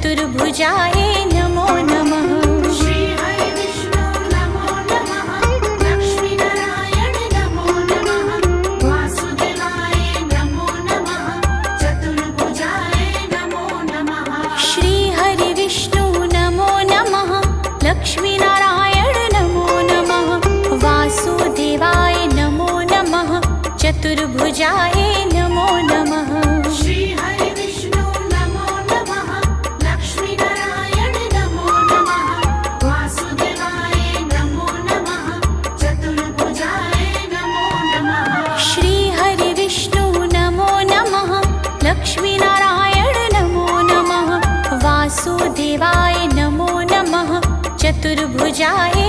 चतुर्भुजाय नमो नमः। श्री हरि विष्णु नमो नमः। लक्ष्मी नारायण नमो नमः। वासुदेवाय नमो नमः। चतुर्भुजाय नमो नमः। श्री हरि विष्णु नमो नमः। लक्ष्मी नारायण नमो नमः। वासुदेवाय नमो नमः। चतुर्भुजाय नमो नमः। श्री हरि विष्णु नमो नमः। लक्ष्मी नारायण नमो नमः। वासुदेवाय नमो नमः। चतुर्भुजाय नमो नमः। श्री हरि विष्णु नमो नमः। लक्ष्मी नारायण नमो नमः। वासुदेवाय नमो नमः। चतुर्भुजाय